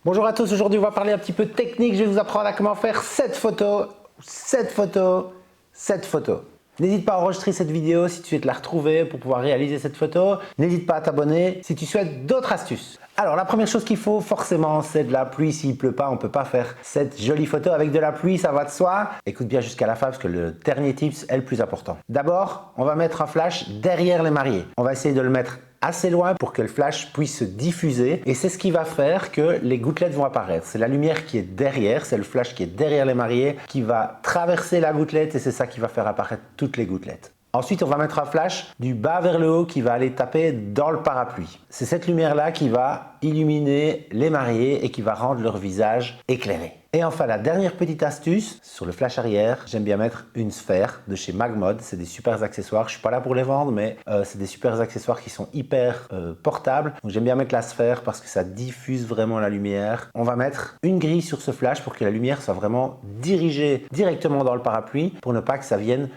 Bonjour à tous, aujourd'hui on va parler un petit peu de technique. Je vais vous apprendre à comment faire cette photo. N'hésite pas à enregistrer cette vidéo si tu souhaites la retrouver pour pouvoir réaliser cette photo. N'hésite pas à t'abonner si tu souhaites d'autres astuces. Alors la première chose qu'il faut forcément c'est de la pluie. S'il pleut pas, on ne peut pas faire cette jolie photo avec de la pluie, ça va de soi. Écoute bien jusqu'à la fin parce que le dernier tips est le plus important. D'abord, on va mettre un flash derrière les mariés. On va essayer de le mettre assez loin pour que le flash puisse se diffuser et c'est ce qui va faire que les gouttelettes vont apparaître. C'est la lumière qui est derrière, c'est le flash qui est derrière les mariés qui va traverser la gouttelette et c'est ça qui va faire apparaître toutes les gouttelettes. Ensuite, on va mettre un flash du bas vers le haut qui va aller taper dans le parapluie. C'est cette lumière-là qui va illuminer les mariés et qui va rendre leur visage éclairé. Et enfin, la dernière petite astuce, sur le flash arrière, j'aime bien mettre une sphère de chez Magmod. C'est des super accessoires. Je ne suis pas là pour les vendre, mais c'est des super accessoires qui sont hyper portables. Donc j'aime bien mettre la sphère parce que ça diffuse vraiment la lumière. On va mettre une grille sur ce flash pour que la lumière soit vraiment dirigée directement dans le parapluie pour ne pas que ça vienne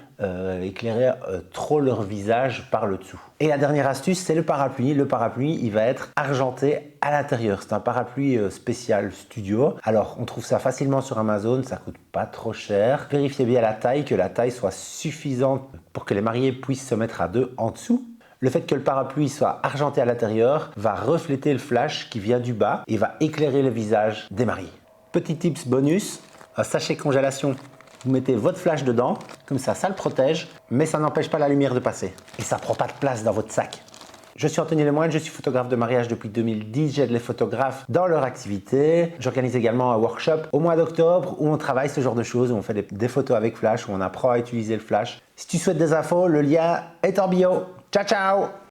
éclairer trop leur visage par le dessous. Et la dernière astuce, c'est le parapluie. Le parapluie, il va être argenté à l'intérieur. C'est un parapluie spécial studio. Alors, on trouve ça facilement sur Amazon, ça coûte pas trop cher. Vérifiez bien la taille, que la taille soit suffisante pour que les mariés puissent se mettre à deux en dessous. Le fait que le parapluie soit argenté à l'intérieur va refléter le flash qui vient du bas et va éclairer le visage des mariés. Petit tips bonus, un sachet congélation. Vous mettez votre flash dedans, comme ça le protège, mais ça n'empêche pas la lumière de passer. Et ça ne prend pas de place dans votre sac. Je suis Anthony Lemoine, je suis photographe de mariage depuis 2010. J'aide les photographes dans leur activité. J'organise également un workshop au mois d'octobre où on travaille ce genre de choses, où on fait des photos avec flash, où on apprend à utiliser le flash. Si tu souhaites des infos, le lien est en bio. Ciao, ciao!